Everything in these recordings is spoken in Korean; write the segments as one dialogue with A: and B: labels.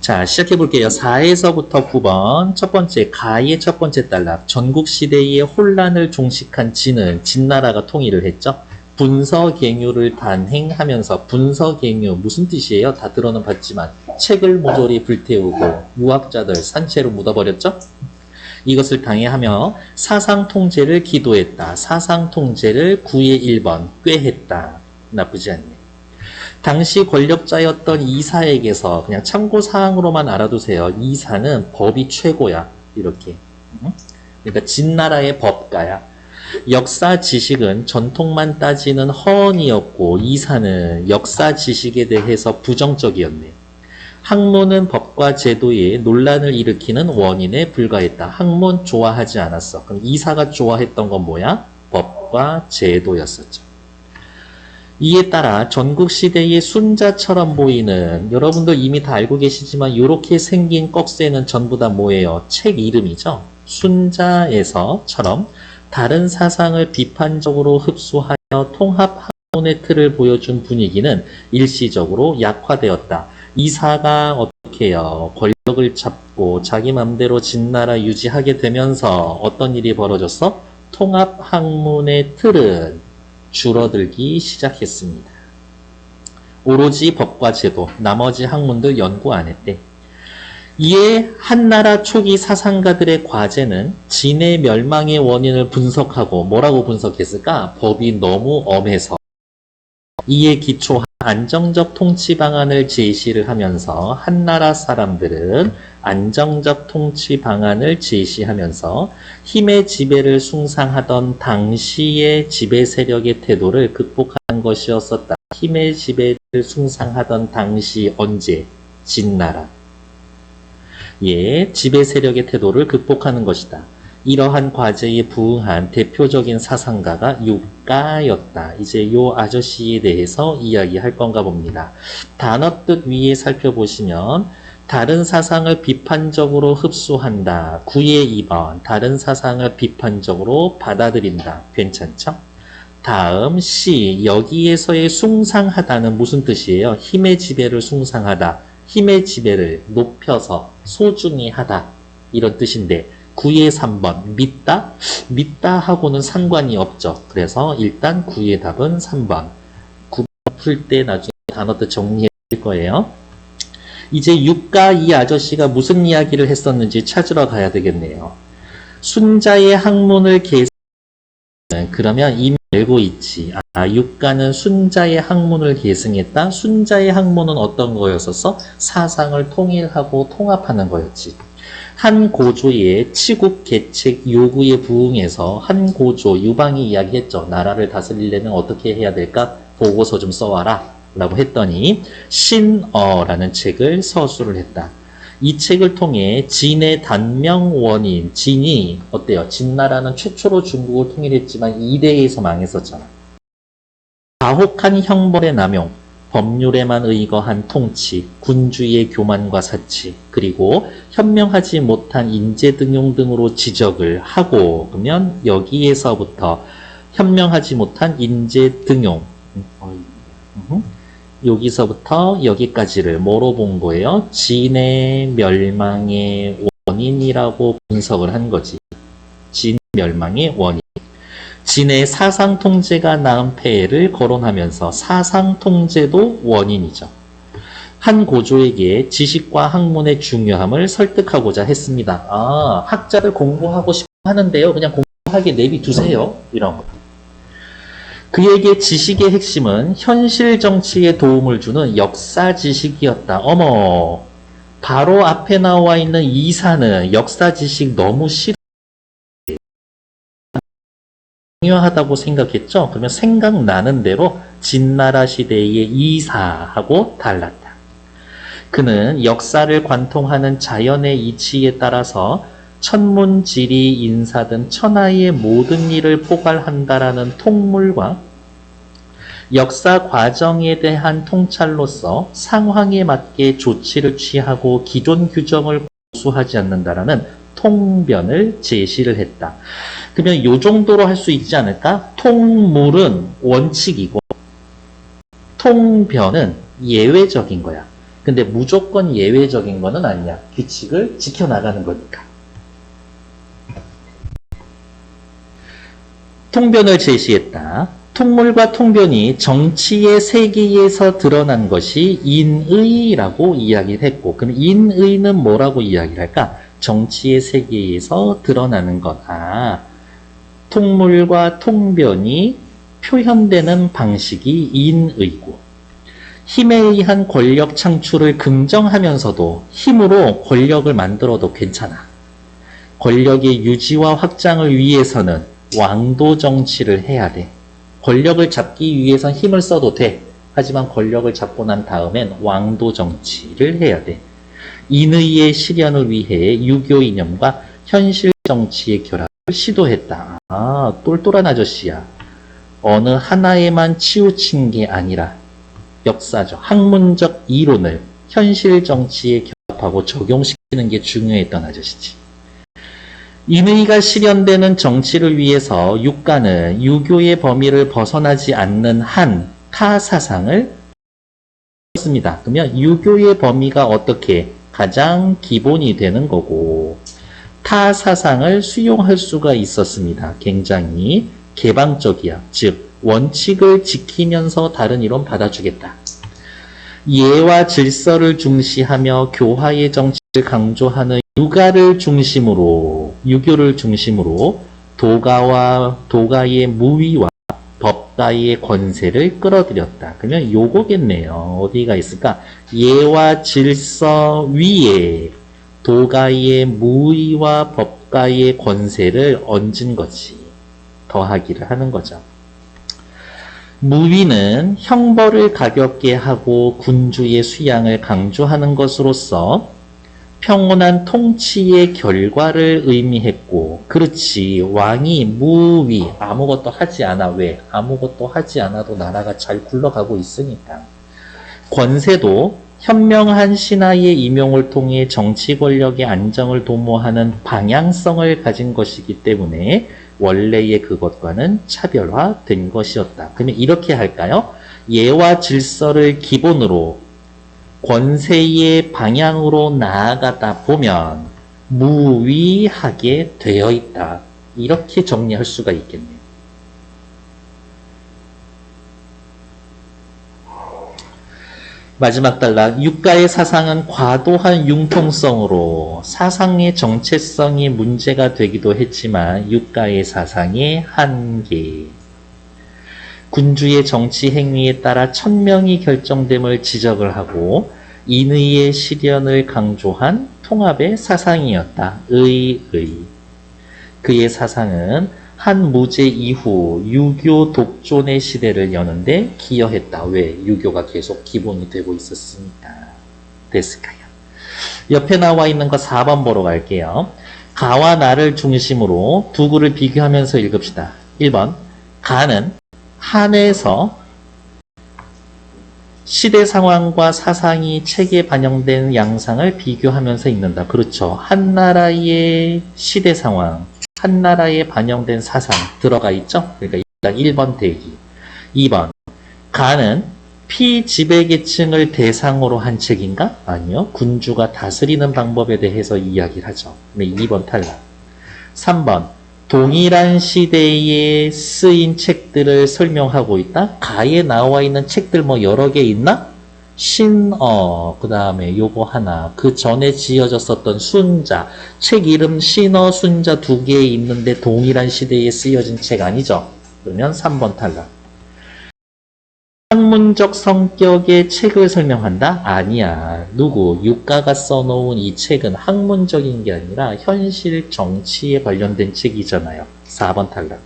A: 자, 시작해 볼게요. 4에서부터 9번. 첫 번째, 가의 첫 번째 단락. 전국시대의 혼란을 종식한 진은 진나라가 통일을 했죠. 분서갱유를 단행하면서, 분서갱유 무슨 뜻이에요? 다 들어는 봤지만 책을 모조리 불태우고 유학자들 산채로 묻어버렸죠. 이것을 당해하며 사상통제를 기도했다. 사상통제를 9의 1번 꾀했다. 나쁘지 않네. 당시 권력자였던 이사에게서 그냥 참고사항으로만 알아두세요. 이사는 법이 최고야. 이렇게. 그러니까 진나라의 법가야. 역사 지식은 전통만 따지는 허언이었고 이사는 역사 지식에 대해서 부정적이었네. 학문은 법과 제도에 논란을 일으키는 원인에 불과했다. 학문 좋아하지 않았어. 그럼 이사가 좋아했던 건 뭐야? 법과 제도였었죠. 이에 따라 전국시대의 순자처럼 보이는, 여러분들 이미 다 알고 계시지만 이렇게 생긴 꺽쇠는 전부 다 뭐예요? 책 이름이죠. 순자에서처럼 다른 사상을 비판적으로 흡수하여 통합 학문의 틀을 보여준 분위기는 일시적으로 약화되었다. 이사가 어떻게 해요? 권력을 잡고 자기 맘대로 진나라 유지하게 되면서 어떤 일이 벌어졌어? 통합 학문의 틀은 줄어들기 시작했습니다. 오로지 법과 제도, 나머지 학문들 연구 안 했대. 이에 한나라 초기 사상가들의 과제는 진의 멸망의 원인을 분석하고 뭐라고 분석했을까? 법이 너무 엄해서. 이에 기초한 안정적 통치 방안을 제시를 하면서 한나라 사람들은 안정적 통치 방안을 제시하면서 힘의 지배를 숭상하던 당시의 지배 세력의 태도를 극복한 것이었었다. 힘의 지배를 숭상하던 당시 언제? 진나라. 예, 지배 세력의 태도를 극복하는 것이다. 이러한 과제에 부응한 대표적인 사상가가 육가였다. 이제 요 아저씨에 대해서 이야기할 건가 봅니다. 단어 뜻 위에 살펴보시면 다른 사상을 비판적으로 흡수한다. 9의 2번 다른 사상을 비판적으로 받아들인다. 괜찮죠? 다음 시 여기에서의 숭상하다는 무슨 뜻이에요? 힘의 지배를 숭상하다. 힘의 지배를 높여서 소중히 하다. 이런 뜻인데 9의 3번 믿다? 믿다 하고는 상관이 없죠. 그래서 일단 9의 답은 3번. 9번 풀 때 나중에 단어 뜻 정리해 줄 거예요. 이제 육가 이 아저씨가 무슨 이야기를 했었는지 찾으러 가야 되겠네요. 순자의 학문을 그러면 이미 알고 있지. 육가는 순자의 학문을 계승했다. 순자의 학문은 어떤 거였었어? 사상을 통일하고 통합하는 거였지. 한 고조의 치국 계책 요구에 부응해서 한 고조 유방이 이야기했죠. 나라를 다스리려면 어떻게 해야 될까? 보고서 좀 써와라 라고 했더니 신어라는 책을 서술을 했다. 이 책을 통해 진의 단명 원인, 진이 어때요? 진나라는 최초로 중국을 통일했지만 이대에서 망했었잖아. 가혹한 형벌의 남용, 법률에만 의거한 통치, 군주의 교만과 사치, 그리고 현명하지 못한 인재등용 등으로 지적을 하고, 그러면 여기에서부터 현명하지 못한 인재등용, 여기서부터 여기까지를 뭐로 본 거예요? 진의 멸망의 원인이라고 분석을 한 거지. 진 멸망의 원인. 진의 사상통제가 낳은 폐해를 거론하면서 사상통제도 원인이죠. 한 고조에게 지식과 학문의 중요함을 설득하고자 했습니다. 학자들 공부하고 싶어 하는데요. 그냥 공부하게 내비두세요. 이런 거. 그에게 지식의 핵심은 현실 정치에 도움을 주는 역사 지식이었다. 어머, 바로 앞에 나와 있는 이사는 역사 지식 너무 중요하다고 생각했죠? 그러면 생각나는 대로 진나라 시대의 이사하고 달랐다. 그는 역사를 관통하는 자연의 이치에 따라서 천문지리 인사 등 천하의 모든 일을 포괄한다라는 통물과 역사 과정에 대한 통찰로서 상황에 맞게 조치를 취하고 기존 규정을 고수하지 않는다라는 통변을 제시를 했다. 그러면 이 정도로 할 수 있지 않을까? 통물은 원칙이고 통변은 예외적인 거야. 근데 무조건 예외적인 거는 아니야. 규칙을 지켜나가는 거니까. 통변을 제시했다. 통물과 통변이 정치의 세계에서 드러난 것이 인의라고 이야기를 했고, 그럼 인의는 뭐라고 이야기를 할까? 정치의 세계에서 드러나는 것. 통물과 통변이 표현되는 방식이 인의고, 힘에 의한 권력 창출을 긍정하면서도 힘으로 권력을 만들어도 괜찮아. 권력의 유지와 확장을 위해서는 왕도 정치를 해야 돼. 권력을 잡기 위해선 힘을 써도 돼. 하지만 권력을 잡고 난 다음엔 왕도 정치를 해야 돼. 인의의 실현을 위해 유교 이념과 현실 정치의 결합을 시도했다. 똘똘한 아저씨야. 어느 하나에만 치우친 게 아니라 역사적, 학문적 이론을 현실 정치에 결합하고 적용시키는 게 중요했던 아저씨지. 인의가 실현되는 정치를 위해서 육가는 유교의 범위를 벗어나지 않는 한 타 사상을 했습니다. 그러면 유교의 범위가 어떻게 가장 기본이 되는 거고, 타 사상을 수용할 수가 있었습니다. 굉장히 개방적이야. 즉 원칙을 지키면서 다른 이론 받아주겠다. 예와 질서를 중시하며 교화의 정치를 강조하는 유교를 중심으로 도가의 무위와 법가의 권세를 끌어들였다. 그러면 요거겠네요. 어디가 있을까? 예와 질서 위에 도가의 무위와 법가의 권세를 얹은 거지. 더하기를 하는 거죠. 무위는 형벌을 가볍게 하고 군주의 수양을 강조하는 것으로서 평온한 통치의 결과를 의미했고, 그렇지, 왕이 무위, 아무것도 하지 않아. 왜? 아무것도 하지 않아도 나라가 잘 굴러가고 있으니까. 권세도 현명한 신하의 임용을 통해 정치 권력의 안정을 도모하는 방향성을 가진 것이기 때문에 원래의 그것과는 차별화된 것이었다. 그러면 이렇게 할까요? 예와 질서를 기본으로 권세의 방향으로 나아가다 보면 무위하게 되어 있다. 이렇게 정리할 수가 있겠네요. 마지막 단락, 육가의 사상은 과도한 융통성으로 사상의 정체성이 문제가 되기도 했지만 육가의 사상의 한계, 군주의 정치 행위에 따라 천명이 결정됨을 지적을 하고 인의의 실현을 강조한 통합의 사상이었다. 그의 사상은 한 무제 이후 유교 독존의 시대를 여는데 기여했다. 왜? 유교가 계속 기본이 되고 있었으니까. 됐을까요? 옆에 나와 있는 거 4번 보러 갈게요. 가와 나를 중심으로 두 구를 비교하면서 읽읍시다. 1번, 가는 한에서 시대 상황과 사상이 책에 반영된 양상을 비교하면서 읽는다. 그렇죠. 한 나라의 시대 상황, 한 나라에 반영된 사상 들어가 있죠. 그러니까 일단 1번 대기. 2번, 가는 피지배계층을 대상으로 한 책인가? 아니요. 군주가 다스리는 방법에 대해서 이야기를 하죠. 네, 2번 탈락. 3번, 동일한 시대에 쓰인 책들을 설명하고 있다. 가에 나와 있는 책들 뭐 여러 개 있나? 신어, 그 다음에 요거 하나, 그 전에 지어졌었던 순자, 책 이름 신어, 순자 두 개 있는데 동일한 시대에 쓰여진 책 아니죠? 그러면 3번 탈락. 학문적 성격의 책을 설명한다? 아니야. 누구? 육가가 써놓은 이 책은 학문적인 게 아니라 현실 정치에 관련된 책이잖아요. 4번 탈락.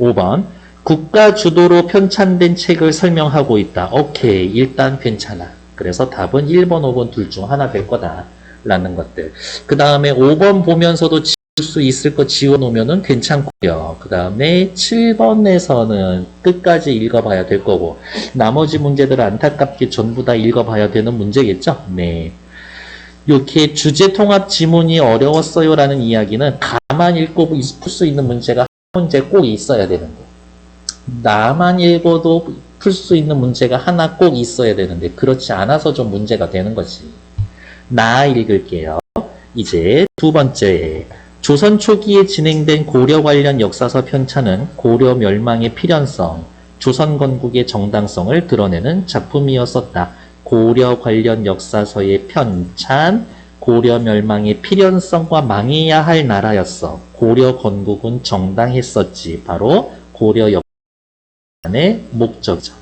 A: 5번, 국가 주도로 편찬된 책을 설명하고 있다. 오케이, 일단 괜찮아. 그래서 답은 1번, 5번 둘 중 하나 될 거다 라는 것들. 그 다음에 5번 보면서도 지울 수 있을 거 지워놓으면 괜찮고요. 그 다음에 7번에서는 끝까지 읽어봐야 될 거고, 나머지 문제들은 안타깝게 전부 다 읽어봐야 되는 문제겠죠? 네. 이렇게 주제 통합 지문이 어려웠어요 라는 이야기는 가만 읽고 풀 수 있는 문제가 한 문제 꼭 있어야 되는 거예요. 나만 읽어도 풀 수 있는 문제가 하나 꼭 있어야 되는데 그렇지 않아서 좀 문제가 되는 거지. 나 읽을게요. 이제 두 번째. 조선 초기에 진행된 고려 관련 역사서 편찬은 고려 멸망의 필연성, 조선 건국의 정당성을 드러내는 작품이었었다. 고려 관련 역사서의 편찬, 고려 멸망의 필연성과 망해야 할 나라였어. 고려 건국은 정당했었지. 바로 고려 역사의 목적이죠.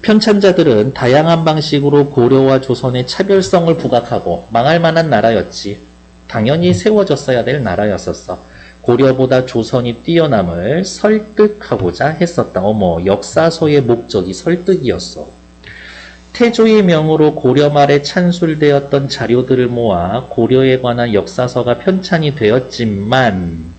A: 편찬자들은 다양한 방식으로 고려와 조선의 차별성을 부각하고 망할 만한 나라였지. 당연히 세워졌어야 될 나라였었어. 고려보다 조선이 뛰어남을 설득하고자 했었다. 어머, 역사서의 목적이 설득이었어. 태조의 명으로 고려 말에 찬술되었던 자료들을 모아 고려에 관한 역사서가 편찬이 되었지만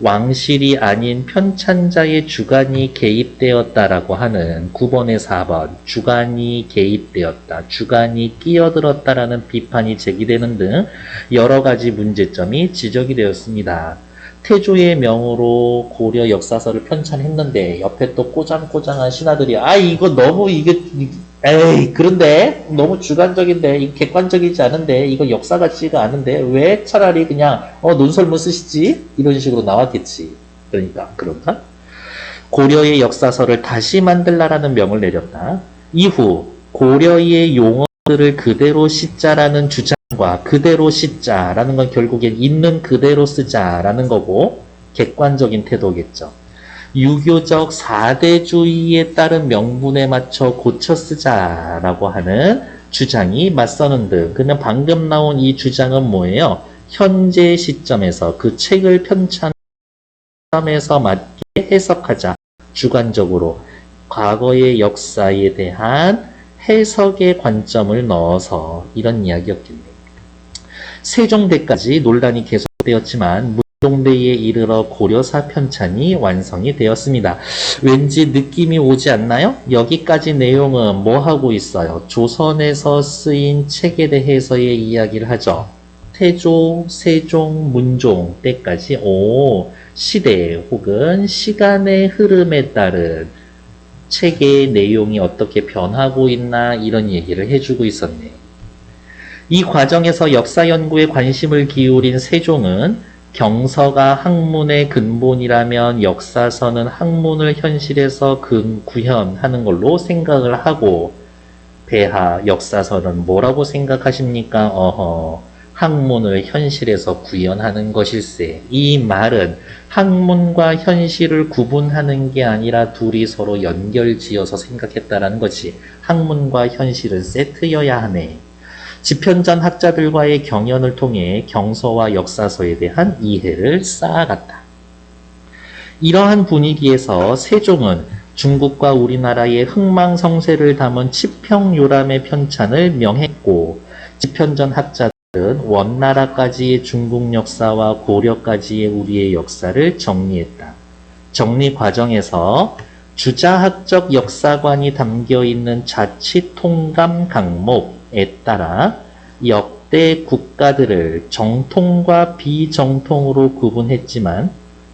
A: 왕실이 아닌 편찬자의 주관이 개입되었다라고 하는 9번에 4번 주관이 개입되었다, 주관이 끼어들었다라는 비판이 제기되는 등 여러 가지 문제점이 지적이 되었습니다. 태조의 명으로 고려 역사서를 편찬했는데 옆에 또 꼬장꼬장한 신하들이 이거 너무 에이 그런데 너무 주관적인데 이거 객관적이지 않은데 이거 역사 같지가 않은데 왜 차라리 그냥 논설문 쓰시지? 이런 식으로 나왔겠지. 그러니까 그런가? 고려의 역사서를 다시 만들라라는 명을 내렸다. 이후 고려의 용어들을 그대로 씻자라는 주장과 그대로 씻자라는 건 결국엔 있는 그대로 쓰자라는 거고 객관적인 태도겠죠. 유교적 4대주의에 따른 명분에 맞춰 고쳐 쓰자라고 하는 주장이 맞서는 등 그는 방금 나온 이 주장은 뭐예요? 현재 시점에서 그 책을 편찬 시점에서 맞게 해석하자. 주관적으로 과거의 역사에 대한 해석의 관점을 넣어서 이런 이야기였겠네요. 세종대까지 논란이 계속되었지만 세종대에 이르러 고려사 편찬이 완성이 되었습니다. 왠지 느낌이 오지 않나요? 여기까지 내용은 뭐 하고 있어요? 조선에서 쓰인 책에 대해서의 이야기를 하죠. 태조, 세종, 문종 때까지 시대 혹은 시간의 흐름에 따른 책의 내용이 어떻게 변하고 있나 이런 얘기를 해주고 있었네. 이 과정에서 역사 연구에 관심을 기울인 세종은 경서가 학문의 근본이라면 역사서는 학문을 현실에서 구현하는 걸로 생각을 하고 배하 역사서는 뭐라고 생각하십니까? 학문을 현실에서 구현하는 것일세. 이 말은 학문과 현실을 구분하는 게 아니라 둘이 서로 연결지어서 생각했다라는 거지. 학문과 현실은 세트여야 하네. 집현전 학자들과의 경연을 통해 경서와 역사서에 대한 이해를 쌓아갔다. 이러한 분위기에서 세종은 중국과 우리나라의 흥망성쇠를 담은 치평요람의 편찬을 명했고 집현전 학자들은 원나라까지의 중국 역사와 고려까지의 우리의 역사를 정리했다. 정리 과정에서 주자학적 역사관이 담겨있는 자치통감 강목에 따라 역대 국가들을 정통과 비정통으로 구분했지만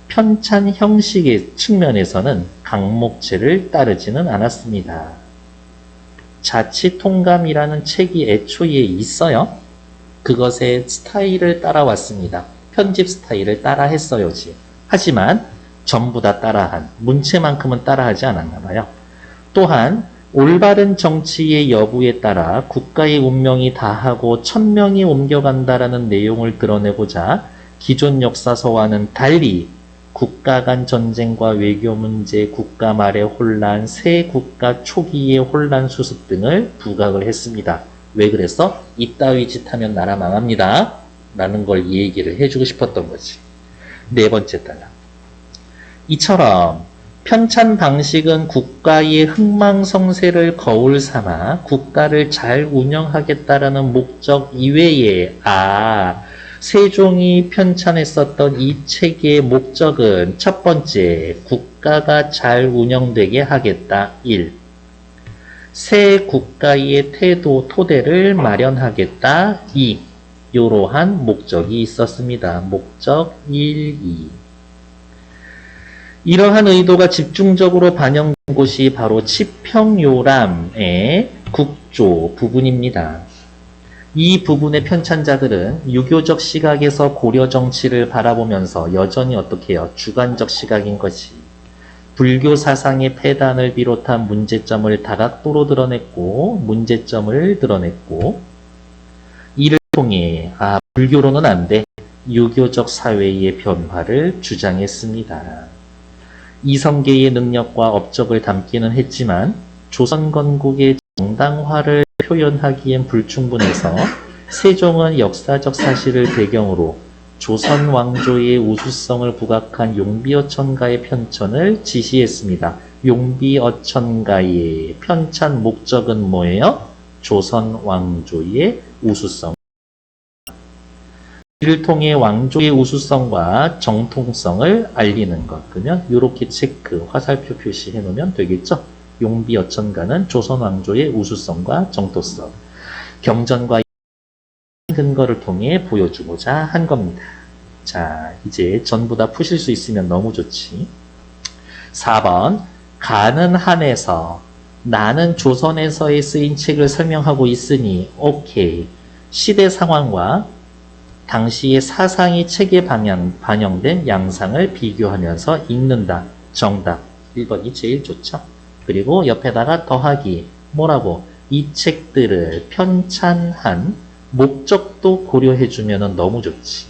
A: 편찬 형식의 측면에서는 강목체를 따르지는 않았습니다. 자치통감이라는 책이 애초에 있어요. 그것의 스타일을 따라왔습니다. 편집 스타일을 따라 했어요지. 하지만 전부 다 따라한, 문체만큼은 따라하지 않았나 봐요. 또한 올바른 정치의 여부에 따라 국가의 운명이 다하고 천명이 옮겨간다라는 내용을 드러내고자 기존 역사서와는 달리 국가 간 전쟁과 외교 문제, 국가 말의 혼란, 새 국가 초기의 혼란 수습 등을 부각을 했습니다. 왜 그래서? 이따위 짓 하면 나라 망합니다. 라는 걸 이 얘기를 해주고 싶었던 거지. 네 번째 단락. 이처럼 편찬 방식은 국가의 흥망성쇠를 거울 삼아 국가를 잘 운영하겠다라는 목적 이외에 세종이 편찬했었던 이 책의 목적은 첫 번째, 국가가 잘 운영되게 하겠다. 1. 새 국가의 토대를 마련하겠다. 2. 이러한 목적이 있었습니다. 목적 1, 2. 이러한 의도가 집중적으로 반영된 곳이 바로 치평요람의 국조 부분입니다. 이 부분의 편찬자들은 유교적 시각에서 고려 정치를 바라보면서 여전히 어떻게 해요? 주관적 시각인 것이 불교 사상의 폐단을 비롯한 문제점을 다각도로 드러냈고 이를 통해 불교로는 안 돼. 유교적 사회의 변화를 주장했습니다. 이성계의 능력과 업적을 담기는 했지만 조선 건국의 정당화를 표현하기엔 불충분해서 세종은 역사적 사실을 배경으로 조선 왕조의 우수성을 부각한 용비어천가의 편찬을 지시했습니다. 용비어천가의 편찬 목적은 뭐예요? 조선 왕조의 우수성. 이를 통해 왕조의 우수성과 정통성을 알리는 것. 그러면 이렇게 체크, 화살표 표시해 놓으면 되겠죠? 용비어천가는 조선 왕조의 우수성과 정통성, 경전과 근거를 통해 보여주고자 한 겁니다. 자, 이제 전부 다 푸실 수 있으면 너무 좋지. 4번, 가는 한에서 나는 조선에서의 쓰인 책을 설명하고 있으니 오케이. 시대 상황과 당시의 사상이 책에 반영된 양상을 비교하면서 읽는다. 정답. 1번이 제일 좋죠. 그리고 옆에다가 더하기. 뭐라고? 이 책들을 편찬한 목적도 고려해주면 너무 좋지.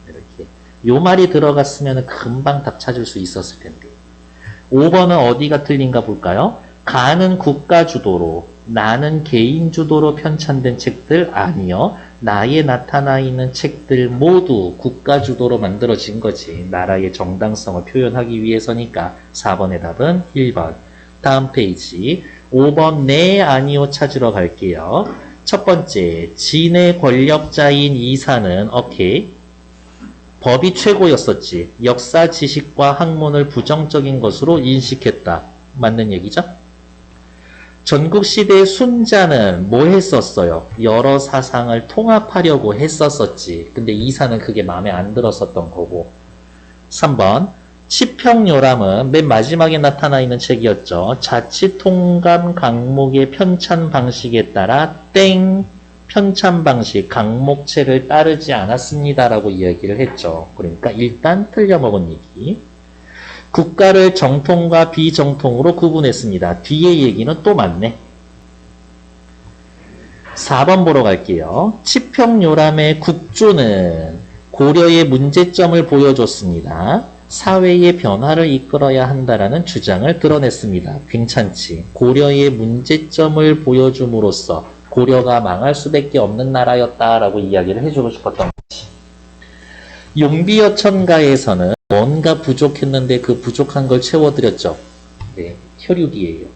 A: 이렇게. 요 말이 들어갔으면 금방 답 찾을 수 있었을 텐데. 5번은 어디가 틀린가 볼까요? 가는 국가 주도로, 나는 개인 주도로 편찬된 책들 아니요. 나에 나타나 있는 책들 모두 국가 주도로 만들어진 거지. 나라의 정당성을 표현하기 위해서니까 4번의 답은 1번. 다음 페이지 5번 네 아니요 찾으러 갈게요. 첫 번째, 진의 권력자인 이사는 오케이. 법이 최고였었지. 역사 지식과 학문을 부정적인 것으로 인식했다. 맞는 얘기죠? 전국시대의 순자는 뭐 했었어요? 여러 사상을 통합하려고 했었었지. 근데 이사는 그게 마음에 안 들었었던 거고. 3번, 치평요람은 맨 마지막에 나타나 있는 책이었죠. 자치통감 강목의 편찬 방식에 따라 땡 편찬 방식 강목책을 따르지 않았습니다라고 이야기를 했죠. 그러니까 일단 틀려먹은 얘기. 국가를 정통과 비정통으로 구분했습니다. 뒤에 얘기는 또 맞네. 4번 보러 갈게요. 치평요람의 국조는 고려의 문제점을 보여줬습니다. 사회의 변화를 이끌어야 한다라는 주장을 드러냈습니다. 괜찮지. 고려의 문제점을 보여줌으로써 고려가 망할 수밖에 없는 나라였다라고 이야기를 해주고 싶었던 거지. 용비어천가에서는 뭔가 부족했는데 그 부족한 걸 채워드렸죠. 네, 혈육이에요.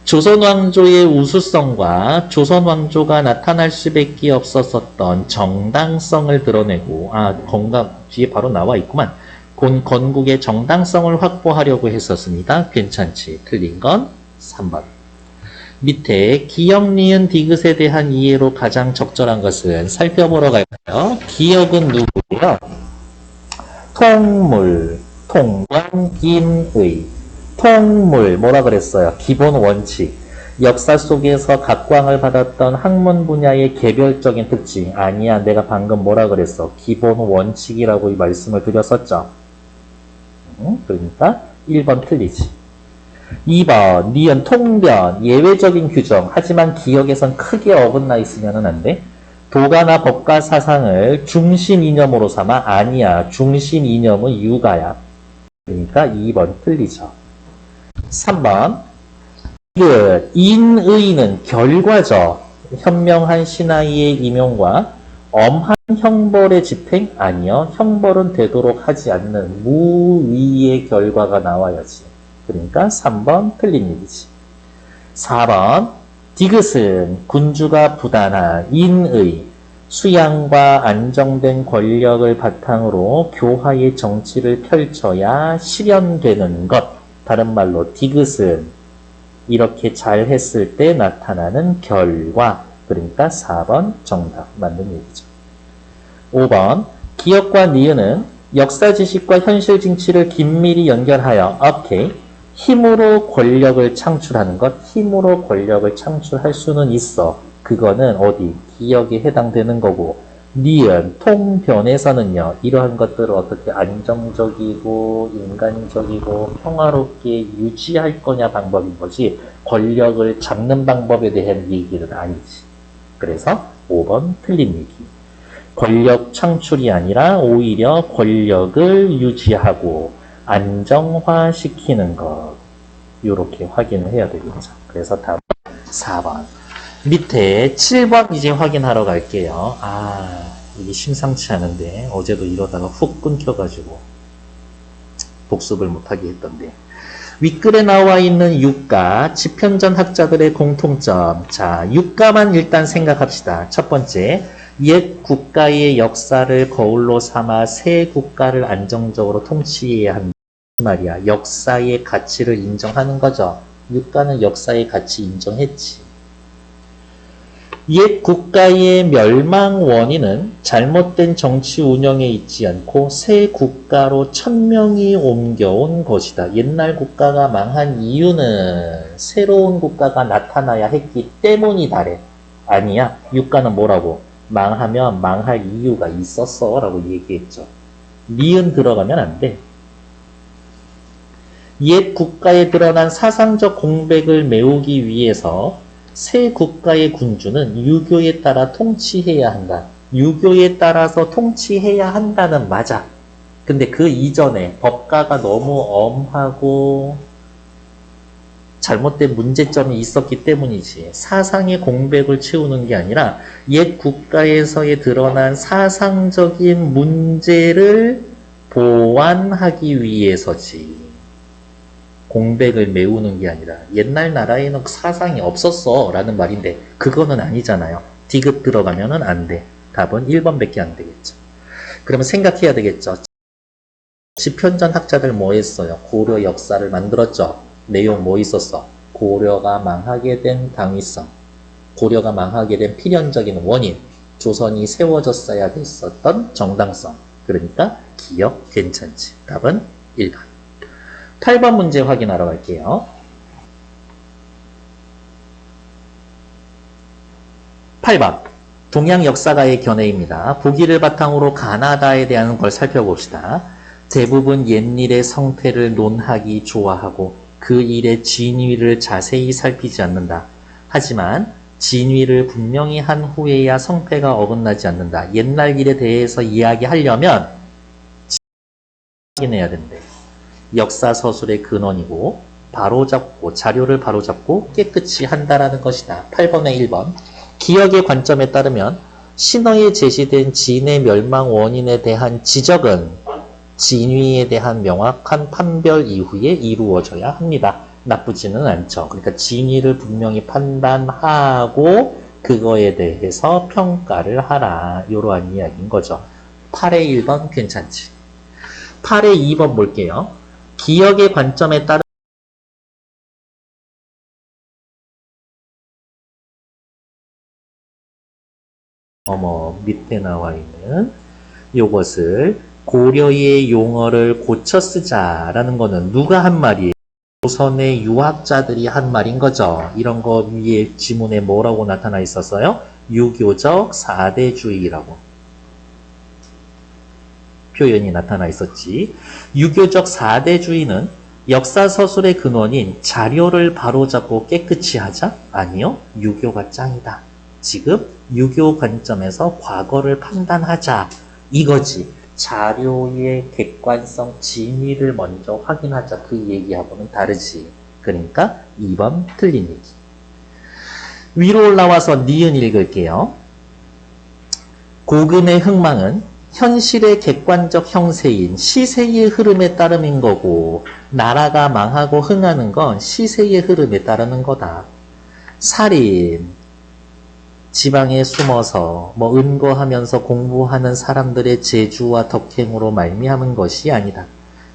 A: 조선왕조의 우수성과 조선왕조가 나타날 수밖에 없었던 정당성을 드러내고 건강 뒤에 바로 나와 있구만. 건국의 정당성을 확보하려고 했었습니다. 괜찮지. 틀린 건 3번. 밑에 기역, 니은, 디귿에 대한 이해로 가장 적절한 것은 살펴보러 갈까요? 기역은 누구예요? 통물, 통광김의. 통물, 뭐라 그랬어요? 기본 원칙. 역사 속에서 각광을 받았던 학문 분야의 개별적인 특징. 아니야, 내가 방금 뭐라 그랬어? 기본 원칙이라고 이 말씀을 드렸었죠. 그러니까 1번 틀리지. 2번, 니은 통변, 예외적인 규정. 하지만 기억에선 크게 어긋나 있으면 안 돼. 도가나 법가 사상을 중심 이념으로 삼아. 아니야, 중심 이념은 유가야. 그러니까 2번 틀리죠. 3번, 인의는 결과죠. 현명한 신하의 임용과 엄한 형벌의 집행? 아니요, 형벌은 되도록 하지 않는 무위의 결과가 나와야지. 그러니까 3번 틀린 얘기지. 4번, 디귿은 군주가 부단한 인의, 수양과 안정된 권력을 바탕으로 교화의 정치를 펼쳐야 실현되는 것. 다른 말로 디귿은 이렇게 잘 했을 때 나타나는 결과. 그러니까 4번 정답 맞는 얘기죠. 5번, 기역과 니은은 역사 지식과 현실 진치를 긴밀히 연결하여, 오케이. 힘으로 권력을 창출하는 것, 힘으로 권력을 창출할 수는 있어. 그거는 어디? 기억에 해당되는 거고, 니은, 통변에서는요, 이러한 것들을 어떻게 안정적이고, 인간적이고, 평화롭게 유지할 거냐 방법인 거지, 권력을 잡는 방법에 대한 얘기는 아니지. 그래서 5번 틀린 얘기. 권력 창출이 아니라 오히려 권력을 유지하고 안정화시키는 것. 이렇게 확인을 해야 되겠죠. 그래서 답은 4번. 밑에 7번 이제 확인하러 갈게요. 이게 심상치 않은데 어제도 이러다가 훅 끊겨가지고 복습을 못하게 했던데. 윗글에 나와 있는 유가, 지편전 학자들의 공통점. 자, 유가만 일단 생각합시다. 첫 번째, 옛 국가의 역사를 거울로 삼아 새 국가를 안정적으로 통치해야 한다. 말이야. 역사의 가치를 인정하는 거죠. 유가는 역사의 가치 인정했지. 옛 국가의 멸망 원인은 잘못된 정치 운영에 있지 않고 새 국가로 천명이 옮겨온 것이다. 옛날 국가가 망한 이유는 새로운 국가가 나타나야 했기 때문이다래. 아니야. 유가는 뭐라고? 망하면 망할 이유가 있었어 라고 얘기했죠. 니은 들어가면 안 돼. 옛 국가에 드러난 사상적 공백을 메우기 위해서 새 국가의 군주는 유교에 따라 통치해야 한다. 유교에 따라서 통치해야 한다는 맞아. 근데 그 이전에 법가가 너무 엄하고 잘못된 문제점이 있었기 때문이지. 사상의 공백을 채우는 게 아니라 옛 국가에서의 드러난 사상적인 문제를 보완하기 위해서지. 공백을 메우는 게 아니라 옛날 나라에는 사상이 없었어 라는 말인데 그거는 아니잖아요. 디귿 들어가면은 안 돼. 답은 1번밖에 안 되겠죠. 그러면 생각해야 되겠죠. 지편전 학자들 뭐 했어요? 고려 역사를 만들었죠. 내용 뭐 있었어? 고려가 망하게 된 당위성, 고려가 망하게 된 필연적인 원인, 조선이 세워졌어야 됐었던 정당성. 그러니까 기억 괜찮지. 답은 1번. 8번 문제 확인하러 갈게요. 8번. 동양 역사가의 견해입니다. 보기를 바탕으로 가나다에 대한 걸 살펴봅시다. 대부분 옛일의 성패를 논하기 좋아하고 그 일의 진위를 자세히 살피지 않는다. 하지만 진위를 분명히 한 후에야 성패가 어긋나지 않는다. 옛날 일에 대해서 이야기하려면 확인해야 된대. 역사 서술의 근원이고 바로잡고 자료를 바로잡고 깨끗이 한다라는 것이다. 8번의 1번. 기억의 관점에 따르면 신어에 제시된 진의 멸망 원인에 대한 지적은 진위에 대한 명확한 판별 이후에 이루어져야 합니다. 나쁘지는 않죠. 그러니까 진위를 분명히 판단하고 그거에 대해서 평가를 하라. 이러한 이야기인 거죠. 8의 1번 괜찮지. 8의 2번 볼게요. 기억의 관점에 따른 밑에 나와 있는 요것을 고려의 용어를 고쳐 쓰자라는 거는 누가 한 말이에요? 조선의 유학자들이 한 말인 거죠. 이런 거 위에 지문에 뭐라고 나타나 있었어요? 유교적 사대주의라고 표현이 나타나 있었지. 유교적 사대주의는 역사서술의 근원인 자료를 바로잡고 깨끗이 하자? 아니요. 유교가 짱이다. 지금 유교 관점에서 과거를 판단하자. 이거지. 자료의 객관성, 진위를 먼저 확인하자. 그 얘기하고는 다르지. 그러니까 2번 틀린 얘기. 위로 올라와서 니은 읽을게요. 고금의 흥망은 현실의 객관적 형세인 시세의 흐름에 따름인 거고 나라가 망하고 흥하는 건 시세의 흐름에 따르는 거다. 살인, 지방에 숨어서 은거하면서 공부하는 사람들의 재주와 덕행으로 말미암은 것이 아니다.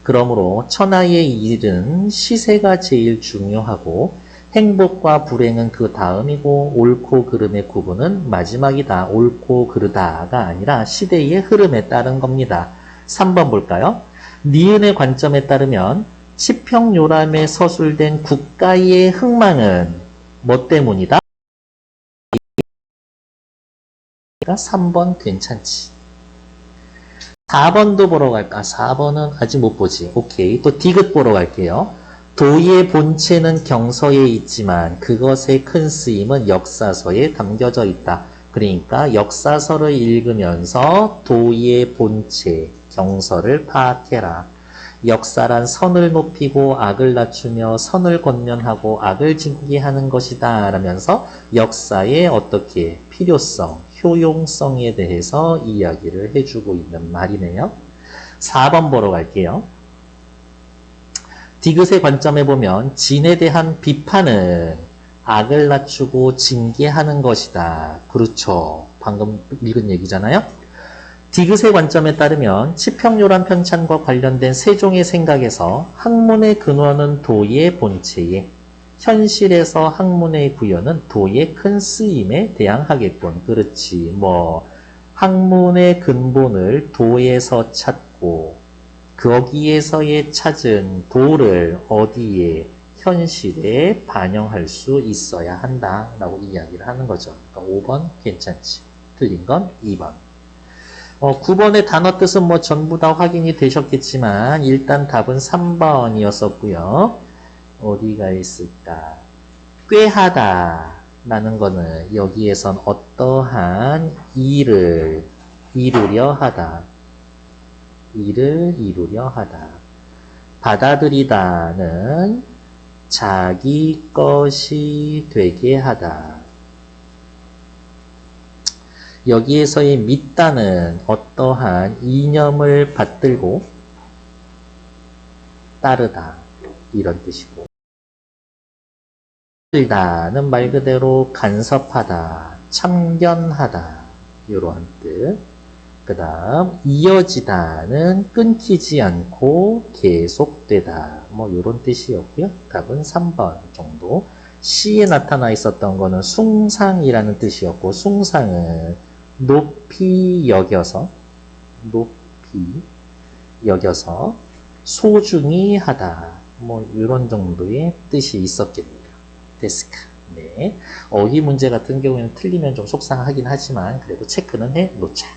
A: 그러므로 천하의 일은 시세가 제일 중요하고 행복과 불행은 그 다음이고 옳고 그름의 구분은 마지막이다. 옳고 그르다가 아니라 시대의 흐름에 따른 겁니다. 3번 볼까요? 니은의 관점에 따르면 치평요람에 서술된 국가의 흥망은 뭐 때문이다? 3번 괜찮지. 4번도 보러 갈까? 4번은 아직 못 보지. 오케이. 또 디귿 보러 갈게요. 도의 본체는 경서에 있지만 그것의 큰 쓰임은 역사서에 담겨져 있다. 그러니까 역사서를 읽으면서 도의 본체, 경서를 파악해라. 역사란 선을 높이고 악을 낮추며 선을 권면하고 악을 징계하는 것이다. 라면서 역사의 어떻게 필요성, 효용성에 대해서 이야기를 해주고 있는 말이네요. 4번 보러 갈게요. 디귿의 관점에 보면 진에 대한 비판은 악을 낮추고 징계하는 것이다. 그렇죠. 방금 읽은 얘기잖아요. 디귿의 관점에 따르면 치평요람 편찬과 관련된 세종의 생각에서 학문의 근원은 도의 본체에, 현실에서 학문의 구현은 도의 큰 쓰임에 대항하겠군. 그렇지. 학문의 근본을 도에서 찾고 거기에서의 찾은 도를 어디에, 현실에 반영할 수 있어야 한다라고 이야기를 하는 거죠. 그러니까 5번 괜찮지. 틀린 건 2번. 9번의 단어 뜻은 전부 다 확인이 되셨겠지만 일단 답은 3번이었었고요. 어디가 있을까? 꾀하다 라는 거는 여기에선 어떠한 일을 이루려 하다. 일을 이루려 하다. 받아들이다는 자기 것이 되게 하다. 여기에서의 믿다는 어떠한 이념을 받들고 따르다 이런 뜻이고, 들다는 말 그대로 간섭하다, 참견하다 이런 뜻. 그 다음 이어지다는 끊기지 않고 계속되다 이런 뜻이었고요. 답은 3번 정도. 시에 나타나 있었던 거는 숭상이라는 뜻이었고, 숭상은 높이 여겨서 소중히 하다 이런 정도의 뜻이 있었겠네요. 데스크. 네. 어휘 문제 같은 경우에는 틀리면 좀 속상하긴 하지만 그래도 체크는 해 놓자.